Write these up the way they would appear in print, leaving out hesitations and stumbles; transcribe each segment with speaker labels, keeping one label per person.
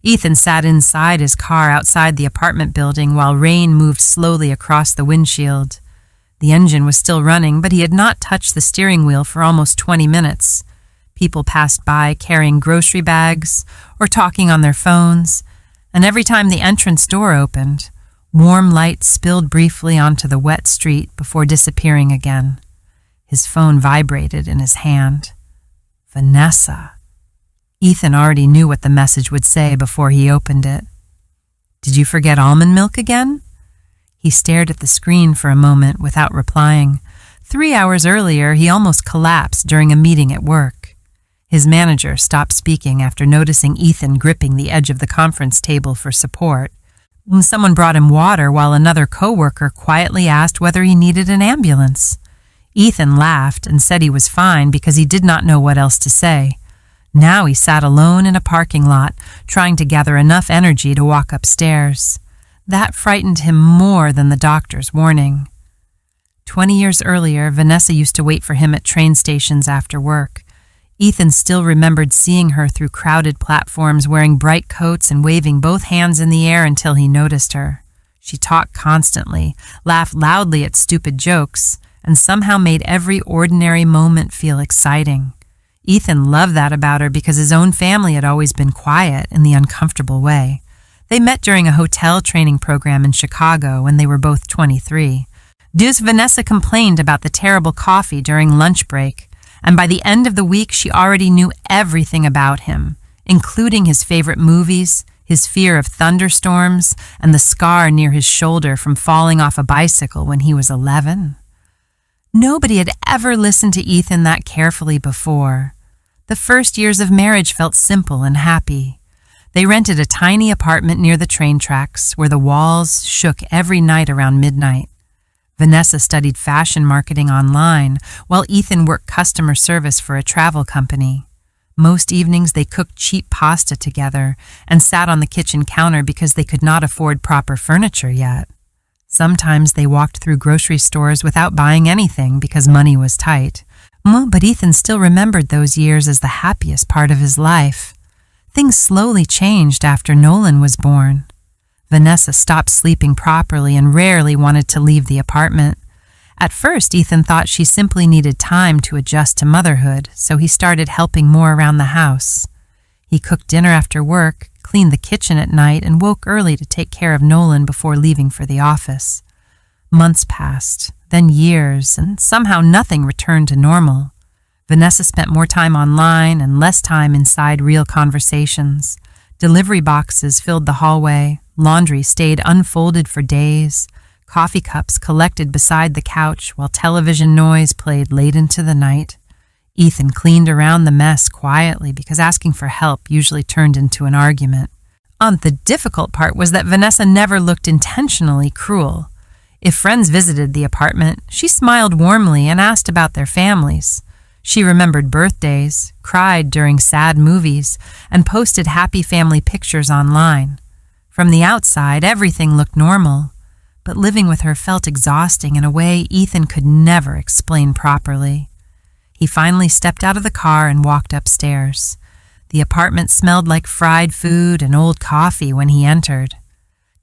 Speaker 1: Ethan sat inside his car outside the apartment building while rain moved slowly across the windshield. The engine was still running, but he had not touched the steering wheel for almost 20 minutes. People passed by carrying grocery bags or talking on their phones, and every time the entrance door opened, warm light spilled briefly onto the wet street before disappearing again. His phone vibrated in his hand. Vanessa. Ethan already knew what the message would say before he opened it. "Did you forget almond milk again?" He stared at the screen for a moment without replying. 3 hours earlier, he almost collapsed during a meeting at work. His manager stopped speaking after noticing Ethan gripping the edge of the conference table for support. Someone brought him water while another coworker quietly asked whether he needed an ambulance. Ethan laughed and said he was fine because he did not know what else to say. Now he sat alone in a parking lot, trying to gather enough energy to walk upstairs. That frightened him more than the doctor's warning. 20 years earlier, Vanessa used to wait for him at train stations after work. Ethan still remembered seeing her through crowded platforms, wearing bright coats and waving both hands in the air until he noticed her. She talked constantly, laughed loudly at stupid jokes, and somehow made every ordinary moment feel exciting. Ethan loved that about her because his own family had always been quiet in the uncomfortable way. They met during a hotel training program in Chicago when they were both 23. Vanessa complained about the terrible coffee during lunch break, and by the end of the week she already knew everything about him, including his favorite movies, his fear of thunderstorms, and the scar near his shoulder from falling off a bicycle when he was 11. Nobody had ever listened to Ethan that carefully before. The first years of marriage felt simple and happy. They rented a tiny apartment near the train tracks where the walls shook every night around midnight. Vanessa studied fashion marketing online, while Ethan worked customer service for a travel company. Most evenings they cooked cheap pasta together and sat on the kitchen counter because they could not afford proper furniture yet. Sometimes they walked through grocery stores without buying anything because money was tight. But Ethan still remembered those years as the happiest part of his life. Things slowly changed after Nolan was born. Vanessa stopped sleeping properly and rarely wanted to leave the apartment. At first, Ethan thought she simply needed time to adjust to motherhood, so he started helping more around the house. He cooked dinner after work, cleaned the kitchen at night, and woke early to take care of Nolan before leaving for the office. Months passed, then years, and somehow nothing returned to normal. Vanessa spent more time online and less time inside real conversations. Delivery boxes filled the hallway, laundry stayed unfolded for days, coffee cups collected beside the couch while television noise played late into the night. Ethan cleaned around the mess quietly because asking for help usually turned into an argument. The difficult part was that Vanessa never looked intentionally cruel. If friends visited the apartment, she smiled warmly and asked about their families. She remembered birthdays, cried during sad movies, and posted happy family pictures online. From the outside, everything looked normal, but living with her felt exhausting in a way Ethan could never explain properly. He finally stepped out of the car and walked upstairs. The apartment smelled like fried food and old coffee when he entered.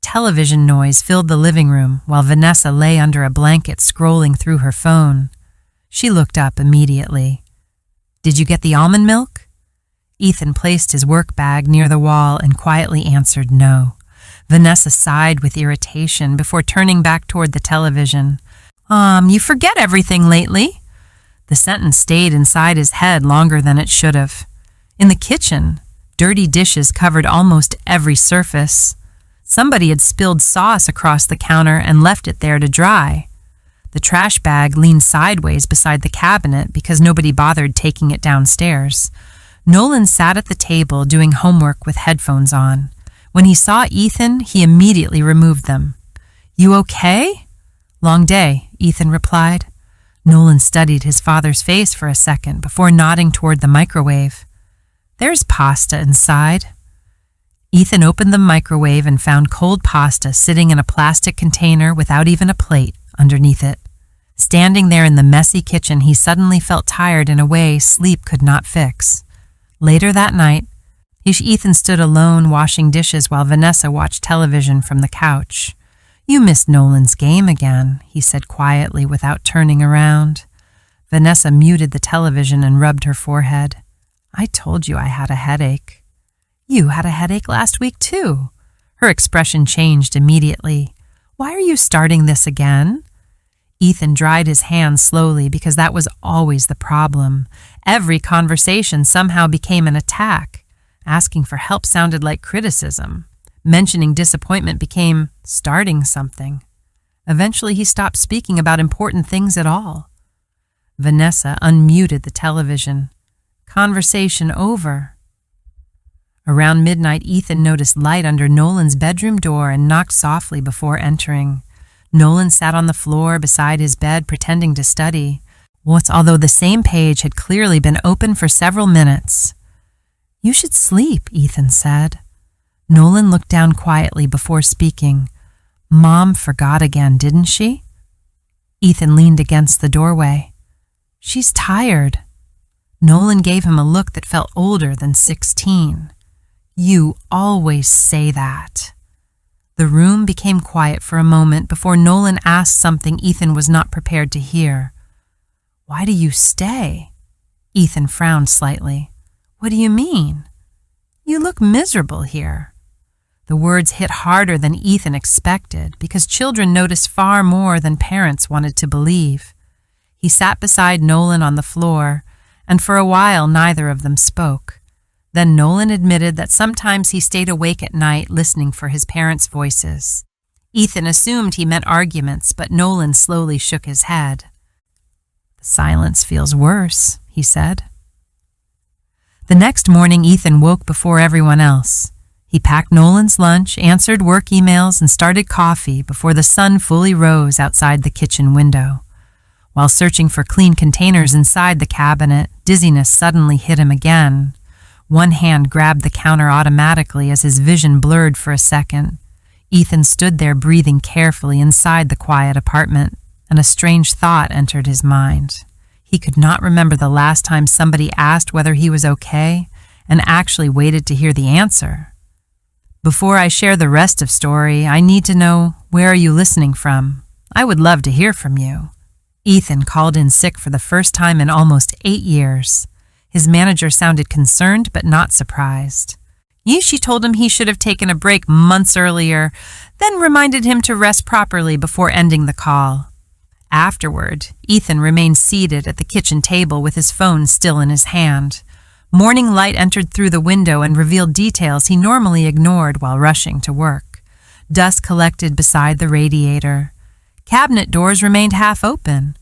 Speaker 1: Television noise filled the living room while Vanessa lay under a blanket scrolling through her phone. She looked up immediately. "Did you get the almond milk?" Ethan placed his work bag near the wall and quietly answered no. Vanessa sighed with irritation before turning back toward the television. You forget everything lately." The sentence stayed inside his head longer than it should have. In the kitchen, dirty dishes covered almost every surface. Somebody had spilled sauce across the counter and left it there to dry. The trash bag leaned sideways beside the cabinet because nobody bothered taking it downstairs. Nolan sat at the table doing homework with headphones on. When he saw Ethan, he immediately removed them. "You okay?" "Long day," Ethan replied. Nolan studied his father's face for a second before nodding toward the microwave. "There's pasta inside." Ethan opened the microwave and found cold pasta sitting in a plastic container without even a plate underneath it. Standing there in the messy kitchen, he suddenly felt tired in a way sleep could not fix. Later that night, Ethan stood alone, washing dishes while Vanessa watched television from the couch. "You missed Nolan's game again," he said quietly without turning around. Vanessa muted the television and rubbed her forehead. "I told you I had a headache." "You had a headache last week, too." Her expression changed immediately. "Why are you starting this again?" Ethan dried his hands slowly because that was always the problem. Every conversation somehow became an attack. Asking for help sounded like criticism. Mentioning disappointment became starting something. Eventually, he stopped speaking about important things at all. Vanessa unmuted the television. Conversation over. Around midnight, Ethan noticed light under Nolan's bedroom door and knocked softly before entering. Nolan sat on the floor beside his bed, pretending to study, although the same page had clearly been open for several minutes. "You should sleep," Ethan said. Nolan looked down quietly before speaking. "Mom forgot again, didn't she?" Ethan leaned against the doorway. "She's tired." Nolan gave him a look that felt older than 16. "You always say that." The room became quiet for a moment before Nolan asked something Ethan was not prepared to hear. "Why do you stay?" Ethan frowned slightly. "What do you mean?" "You look miserable here." The words hit harder than Ethan expected because children notice far more than parents wanted to believe. He sat beside Nolan on the floor, and for a while neither of them spoke. Then Nolan admitted that sometimes he stayed awake at night listening for his parents' voices. Ethan assumed he meant arguments, but Nolan slowly shook his head. "The silence feels worse," he said. The next morning, Ethan woke before everyone else. He packed Nolan's lunch, answered work emails, and started coffee before the sun fully rose outside the kitchen window. While searching for clean containers inside the cabinet, dizziness suddenly hit him again. One hand grabbed the counter automatically as his vision blurred for a second. Ethan stood there breathing carefully inside the quiet apartment, and a strange thought entered his mind. He could not remember the last time somebody asked whether he was okay and actually waited to hear the answer. "Before I share the rest of story, I need to know, where are you listening from? I would love to hear from you." Ethan called in sick for the first time in almost 8 years. His manager sounded concerned but not surprised. She told him he should have taken a break months earlier, then reminded him to rest properly before ending the call. Afterward, Ethan remained seated at the kitchen table with his phone still in his hand. Morning light entered through the window and revealed details he normally ignored while rushing to work. Dust collected beside the radiator. Cabinet doors remained half open.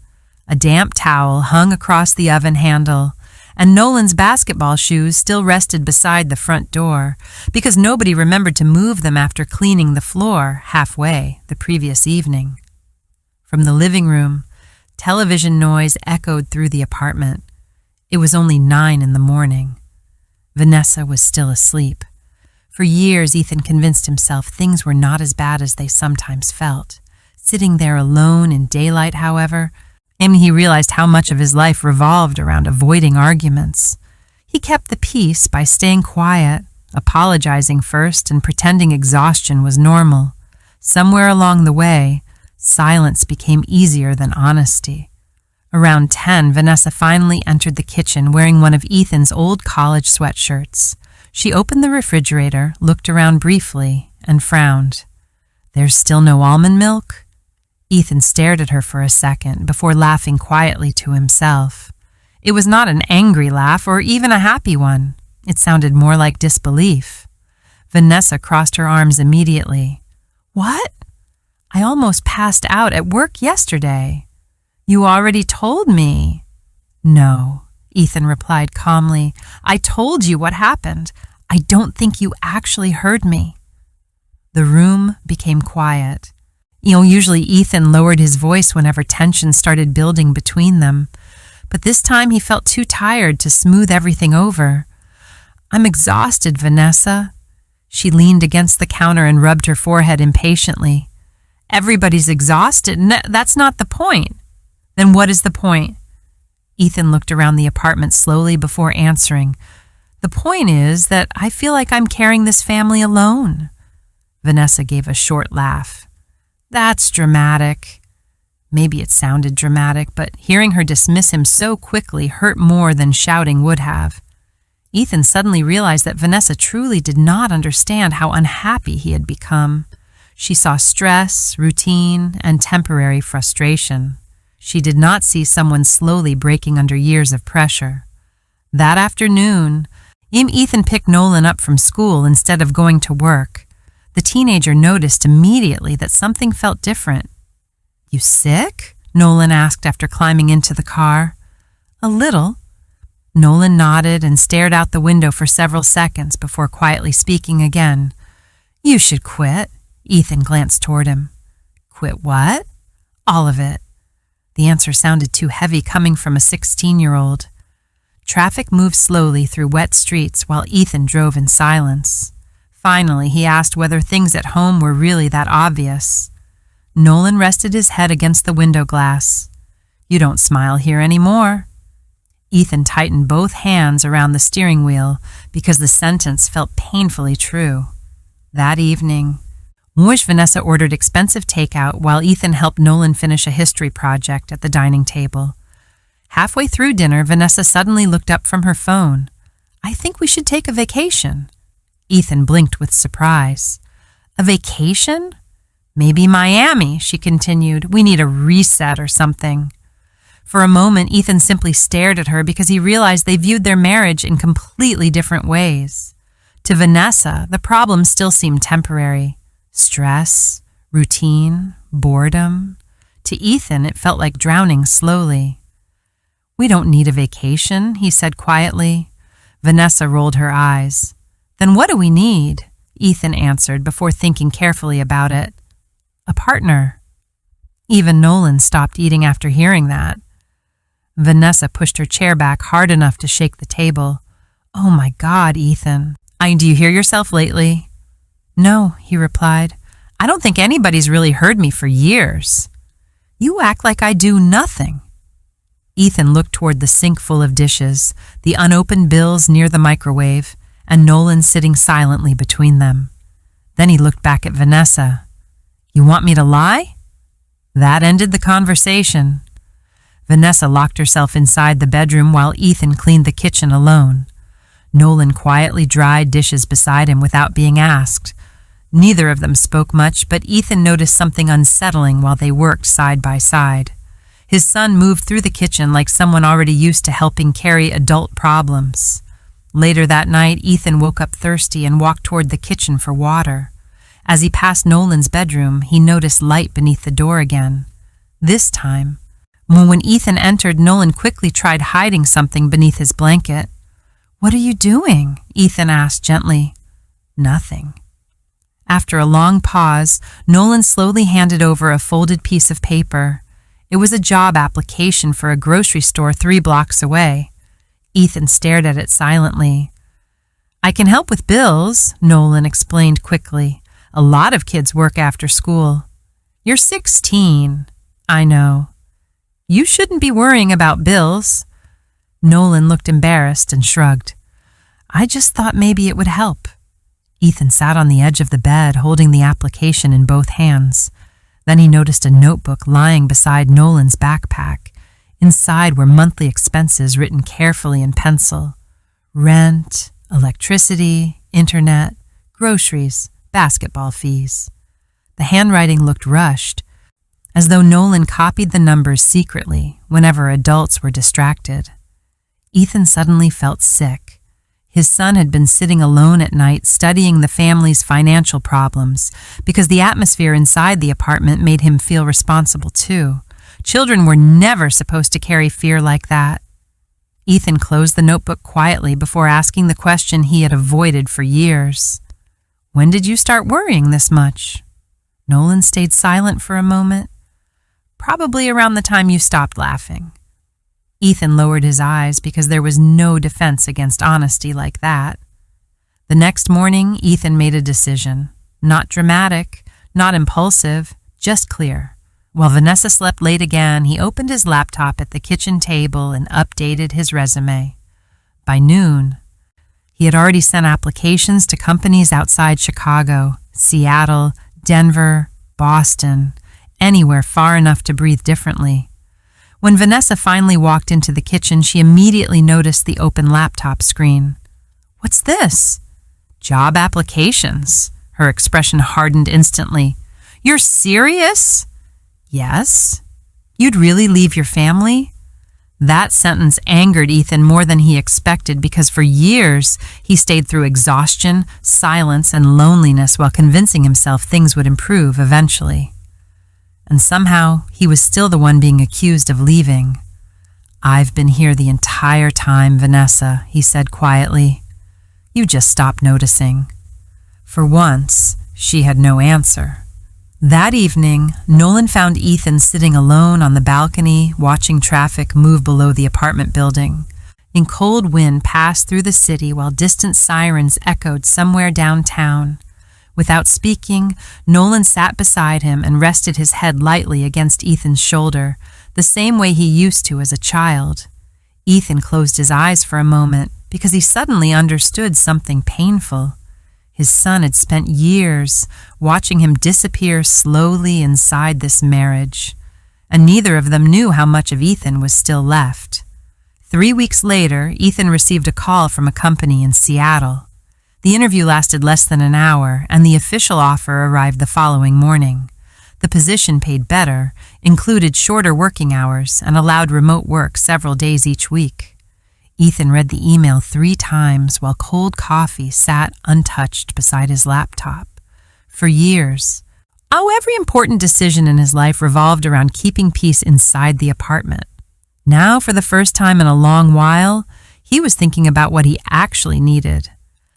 Speaker 1: A damp towel hung across the oven handle, and Nolan's basketball shoes still rested beside the front door because nobody remembered to move them after cleaning the floor halfway the previous evening. From the living room, television noise echoed through the apartment. It was only 9 in the morning. Vanessa was still asleep. For years, Ethan convinced himself things were not as bad as they sometimes felt. Sitting there alone in daylight, however, he realized how much of his life revolved around avoiding arguments. He kept the peace by staying quiet, apologizing first, and pretending exhaustion was normal. Somewhere along the way, silence became easier than honesty. Around 10, Vanessa finally entered the kitchen wearing one of Ethan's old college sweatshirts. She opened the refrigerator, looked around briefly, and frowned. "There's still no almond milk?" Ethan stared at her for a second before laughing quietly to himself. It was not an angry laugh or even a happy one. It sounded more like disbelief. Vanessa crossed her arms immediately. "What? I almost passed out at work yesterday. You already told me." "No," Ethan replied calmly. "I told you what happened. I don't think you actually heard me." The room became quiet. Usually Ethan lowered his voice whenever tension started building between them, but this time he felt too tired to smooth everything over. "I'm exhausted, Vanessa." She leaned against the counter and rubbed her forehead impatiently. "Everybody's exhausted. That's not the point." "Then what is the point?" Ethan looked around the apartment slowly before answering. The point is that I feel like I'm carrying this family alone. Vanessa gave a short laugh. That's dramatic. Maybe it sounded dramatic, but hearing her dismiss him so quickly hurt more than shouting would have. Ethan suddenly realized that Vanessa truly did not understand how unhappy he had become. She saw stress, routine, and temporary frustration. She did not see someone slowly breaking under years of pressure. That afternoon, Ethan picked Nolan up from school instead of going to work. The teenager noticed immediately that something felt different. "You sick?" Nolan asked after climbing into the car. "A little." Nolan nodded and stared out the window for several seconds before quietly speaking again. "You should quit." Ethan glanced toward him. "Quit what?" "All of it." The answer sounded too heavy coming from a 16-year-old. Traffic moved slowly through wet streets while Ethan drove in silence. Finally, he asked whether things at home were really that obvious. Nolan rested his head against the window glass. "You don't smile here anymore." Ethan tightened both hands around the steering wheel because the sentence felt painfully true. That evening, Vanessa ordered expensive takeout while Ethan helped Nolan finish a history project at the dining table. Halfway through dinner, Vanessa suddenly looked up from her phone. "I think we should take a vacation." Ethan blinked with surprise. "A vacation?" "Maybe Miami," she continued. "We need a reset or something." For a moment, Ethan simply stared at her because he realized they viewed their marriage in completely different ways. To Vanessa, the problem still seemed temporary. Stress, routine, boredom. To Ethan, it felt like drowning slowly. "We don't need a vacation," he said quietly. Vanessa rolled her eyes. "Then what do we need?" Ethan answered before thinking carefully about it. "A partner." Even Nolan stopped eating after hearing that. Vanessa pushed her chair back hard enough to shake the table. "Oh my God, Ethan. Do you hear yourself lately?" "No," he replied. "I don't think anybody's really heard me for years." "You act like I do nothing." Ethan looked toward the sink full of dishes, the unopened bills near the microwave, and Nolan sitting silently between them. Then he looked back at Vanessa. "You want me to lie?" That ended the conversation. Vanessa locked herself inside the bedroom while Ethan cleaned the kitchen alone. Nolan quietly dried dishes beside him without being asked. Neither of them spoke much, but Ethan noticed something unsettling while they worked side by side. His son moved through the kitchen like someone already used to helping carry adult problems. Later that night, Ethan woke up thirsty and walked toward the kitchen for water. As he passed Nolan's bedroom, he noticed light beneath the door again. This time, when Ethan entered, Nolan quickly tried hiding something beneath his blanket. "What are you doing?" Ethan asked gently. "Nothing." After a long pause, Nolan slowly handed over a folded piece of paper. It was a job application for a grocery store 3 blocks away. Ethan stared at it silently. "I can help with bills," Nolan explained quickly. "A lot of kids work after school." "You're 16. "I know." "You shouldn't be worrying about bills." Nolan looked embarrassed and shrugged. "I just thought maybe it would help." Ethan sat on the edge of the bed, holding the application in both hands. Then he noticed a notebook lying beside Nolan's backpack. Inside were monthly expenses written carefully in pencil. Rent, electricity, internet, groceries, basketball fees. The handwriting looked rushed, as though Nolan copied the numbers secretly whenever adults were distracted. Ethan suddenly felt sick. His son had been sitting alone at night studying the family's financial problems because the atmosphere inside the apartment made him feel responsible too. Children were never supposed to carry fear like that. Ethan closed the notebook quietly before asking the question he had avoided for years. "When did you start worrying this much?" Nolan stayed silent for a moment. "Probably around the time you stopped laughing." Ethan lowered his eyes because there was no defense against honesty like that. The next morning, Ethan made a decision. Not dramatic, not impulsive, just clear. While Vanessa slept late again, he opened his laptop at the kitchen table and updated his resume. By noon, He had already sent applications to companies outside Chicago, Seattle, Denver, Boston, anywhere far enough to breathe differently. When Vanessa finally walked into the kitchen, she immediately noticed the open laptop screen. "What's this?" "Job applications." Her expression hardened instantly. "You're serious?" "Yes." "You'd really leave your family?" That sentence angered Ethan more than he expected because for years he stayed through exhaustion, silence, and loneliness while convincing himself things would improve eventually. And somehow he was still the one being accused of leaving. "I've been here the entire time, Vanessa," he said quietly. "You just stopped noticing." For once, she had no answer. That evening, Nolan found Ethan sitting alone on the balcony, watching traffic move below the apartment building. A cold wind passed through the city while distant sirens echoed somewhere downtown. Without speaking, Nolan sat beside him and rested his head lightly against Ethan's shoulder, the same way he used to as a child. Ethan closed his eyes for a moment because he suddenly understood something painful. His son had spent years watching him disappear slowly inside this marriage, and neither of them knew how much of Ethan was still left. 3 weeks later, Ethan received a call from a company in Seattle. The interview lasted less than an hour, and the official offer arrived the following morning. The position paid better, included shorter working hours, and allowed remote work several days each week. Ethan read the email 3 times while cold coffee sat untouched beside his laptop. For years, every important decision in his life revolved around keeping peace inside the apartment. Now, for the first time in a long while, he was thinking about what he actually needed.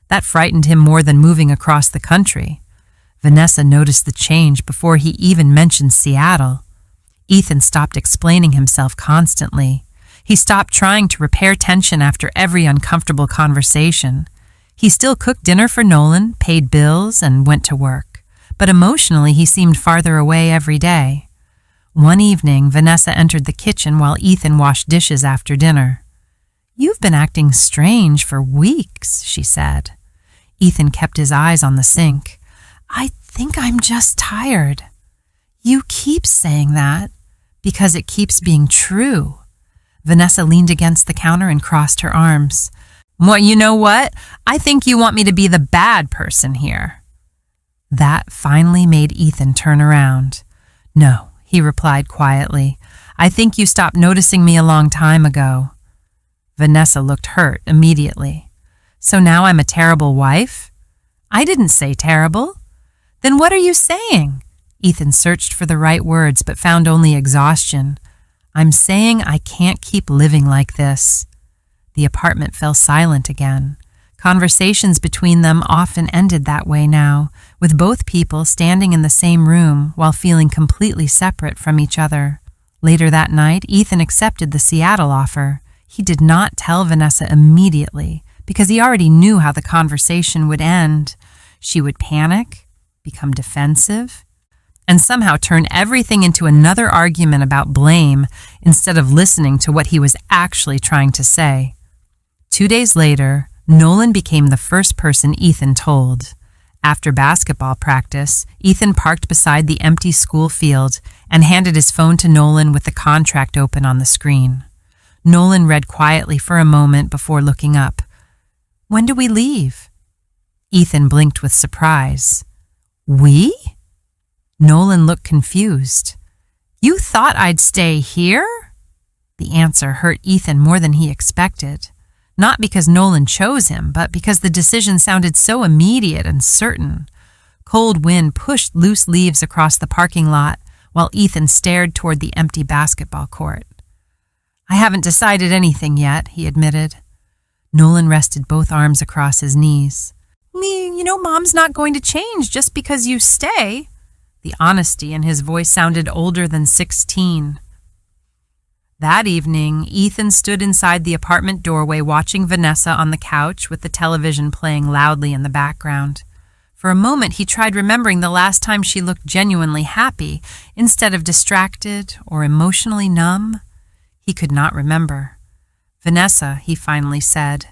Speaker 1: That frightened him more than moving across the country. Vanessa noticed the change before he even mentioned Seattle. Ethan stopped explaining himself constantly. He stopped trying to repair tension after every uncomfortable conversation. He still cooked dinner for Nolan, paid bills, and went to work. But emotionally, he seemed farther away every day. One evening, Vanessa entered the kitchen while Ethan washed dishes after dinner. "You've been acting strange for weeks," she said. Ethan kept his eyes on the sink. "I think I'm just tired." "You keep saying that because it keeps being true." Vanessa leaned against the counter and crossed her arms. "Well, you know what? I think you want me to be the bad person here." That finally made Ethan turn around. "No," he replied quietly. "I think you stopped noticing me a long time ago." Vanessa looked hurt immediately. "So now I'm a terrible wife?" "I didn't say terrible." "Then what are you saying?" Ethan searched for the right words but found only exhaustion. "I'm saying I can't keep living like this." The apartment fell silent again. Conversations between them often ended that way now, with both people standing in the same room while feeling completely separate from each other. Later that night, Ethan accepted the Seattle offer. He did not tell Vanessa immediately because he already knew how the conversation would end. She would panic, become defensive, and somehow turn everything into another argument about blame instead of listening to what he was actually trying to say. 2 days later, Nolan became the first person Ethan told. After basketball practice, Ethan parked beside the empty school field and handed his phone to Nolan with the contract open on the screen. Nolan read quietly for a moment before looking up. "When do we leave?" Ethan blinked with surprise. "We?" Nolan looked confused. "You thought I'd stay here?" The answer hurt Ethan more than he expected. Not because Nolan chose him, but because the decision sounded so immediate and certain. Cold wind pushed loose leaves across the parking lot while Ethan stared toward the empty basketball court. "I haven't decided anything yet," he admitted. Nolan rested both arms across his knees. You know, Mom's not going to change just because you stay." The honesty in his voice sounded older than 16. That evening, Ethan stood inside the apartment doorway watching Vanessa on the couch with the television playing loudly in the background. For a moment, he tried remembering the last time she looked genuinely happy instead of distracted or emotionally numb. He could not remember. "Vanessa," he finally said.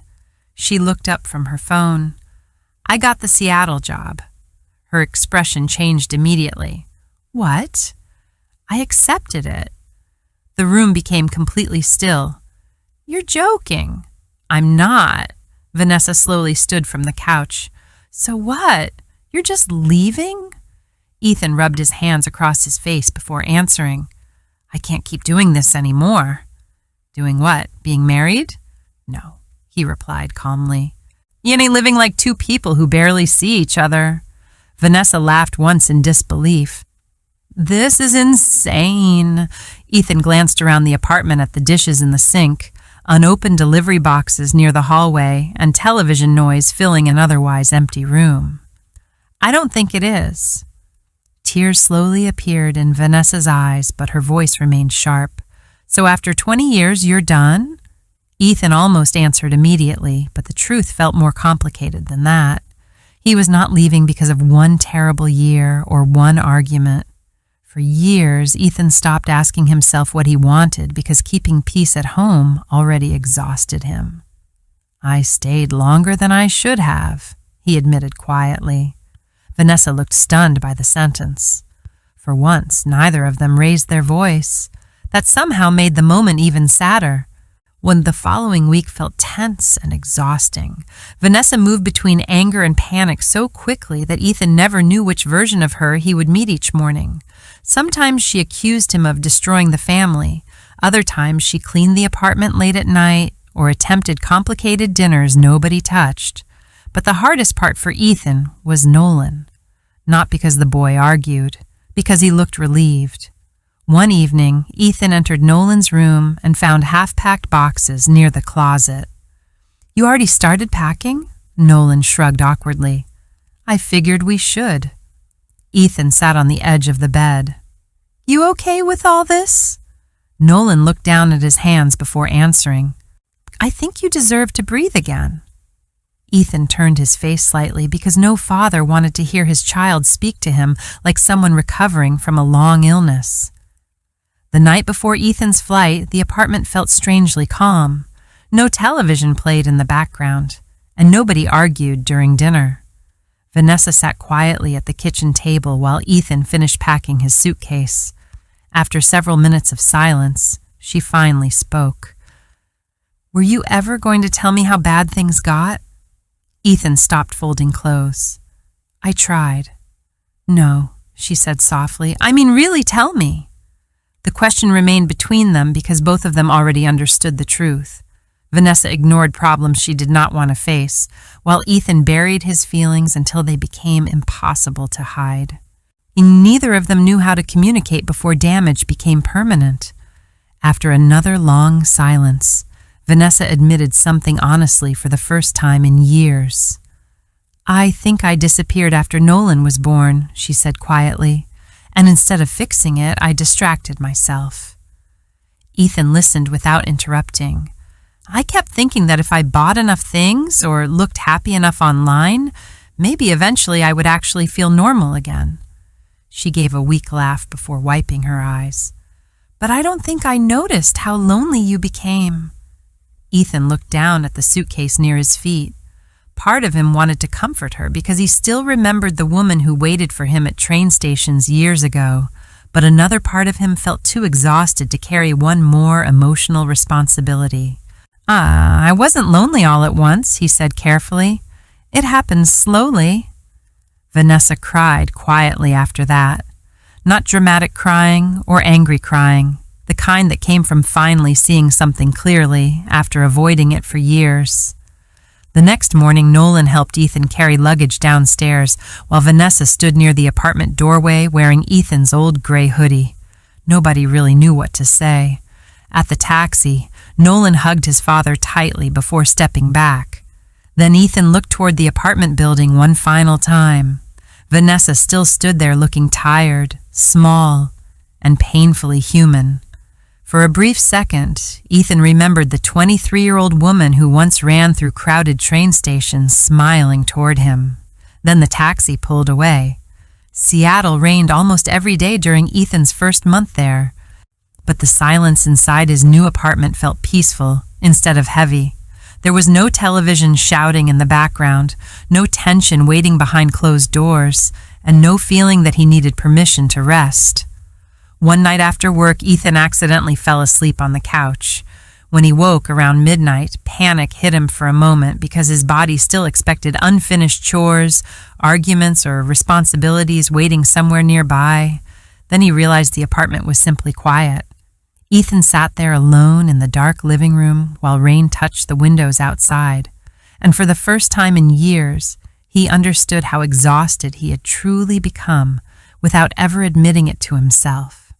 Speaker 1: She looked up from her phone. "I got the Seattle job." Her expression changed immediately. "What?" "I accepted it." The room became completely still. "You're joking." "I'm not." Vanessa slowly stood from the couch. "So what? You're just leaving?" Ethan rubbed his hands across his face before answering. "I can't keep doing this anymore." "Doing what? Being married?" "No," he replied calmly. "You ain't living like two people who barely see each other." Vanessa laughed once in disbelief. "This is insane." Ethan glanced around the apartment at the dishes in the sink, unopened delivery boxes near the hallway, and television noise filling an otherwise empty room. "I don't think it is." Tears slowly appeared in Vanessa's eyes, but her voice remained sharp. "So after 20 years, you're done?" Ethan almost answered immediately, but the truth felt more complicated than that. He was not leaving because of one terrible year or one argument. For years, Ethan stopped asking himself what he wanted because keeping peace at home already exhausted him. "I stayed longer than I should have," he admitted quietly. Vanessa looked stunned by the sentence. For once, neither of them raised their voice. That somehow made the moment even sadder. When the following week felt tense and exhausting, Vanessa moved between anger and panic so quickly that Ethan never knew which version of her he would meet each morning. Sometimes she accused him of destroying the family. Other times she cleaned the apartment late at night or attempted complicated dinners nobody touched. But the hardest part for Ethan was Nolan. Not because the boy argued, because he looked relieved. One evening, Ethan entered Nolan's room and found half-packed boxes near the closet. "You already started packing?" Nolan shrugged awkwardly. "I figured we should." Ethan sat on the edge of the bed. "You okay with all this?" Nolan looked down at his hands before answering. "I think you deserve to breathe again." Ethan turned his face slightly because no father wanted to hear his child speak to him like someone recovering from a long illness. The night before Ethan's flight, the apartment felt strangely calm. No television played in the background, and nobody argued during dinner. Vanessa sat quietly at the kitchen table while Ethan finished packing his suitcase. After several minutes of silence, she finally spoke. "Were you ever going to tell me how bad things got?" Ethan stopped folding clothes. "I tried." "No," she said softly. "I mean, really tell me." The question remained between them because both of them already understood the truth. Vanessa ignored problems she did not want to face, while Ethan buried his feelings until they became impossible to hide. Neither of them knew how to communicate before damage became permanent. After another long silence, Vanessa admitted something honestly for the first time in years. "I think I disappeared after Nolan was born," she said quietly. "And instead of fixing it, I distracted myself." Ethan listened without interrupting. "I kept thinking that if I bought enough things or looked happy enough online, maybe eventually I would actually feel normal again." She gave a weak laugh before wiping her eyes. "But I don't think I noticed how lonely you became." Ethan looked down at the suitcase near his feet. Part of him wanted to comfort her because he still remembered the woman who waited for him at train stations years ago, but another part of him felt too exhausted to carry one more emotional responsibility. "I wasn't lonely all at once," he said carefully. "It happened slowly." Vanessa cried quietly after that. Not dramatic crying or angry crying, the kind that came from finally seeing something clearly after avoiding it for years. The next morning, Nolan helped Ethan carry luggage downstairs while Vanessa stood near the apartment doorway wearing Ethan's old gray hoodie. Nobody really knew what to say. At the taxi, Nolan hugged his father tightly before stepping back. Then Ethan looked toward the apartment building one final time. Vanessa still stood there looking tired, small, and painfully human. For a brief second, Ethan remembered the 23-year-old woman who once ran through crowded train stations smiling toward him. Then the taxi pulled away. Seattle rained almost every day during Ethan's first month there, but the silence inside his new apartment felt peaceful instead of heavy. There was no television shouting in the background, no tension waiting behind closed doors, and no feeling that he needed permission to rest. One night after work, Ethan accidentally fell asleep on the couch. When he woke around midnight, panic hit him for a moment because his body still expected unfinished chores, arguments, or responsibilities waiting somewhere nearby. Then he realized the apartment was simply quiet. Ethan sat there alone in the dark living room while rain touched the windows outside, and for the first time in years, he understood how exhausted he had truly become without ever admitting it to himself.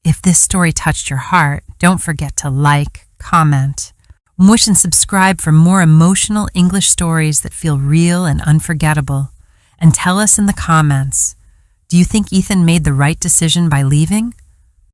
Speaker 1: If this story touched your heart, don't forget to like, comment, wish and subscribe for more emotional English stories that feel real and unforgettable. And tell us in the comments, do you think Ethan made the right decision by leaving?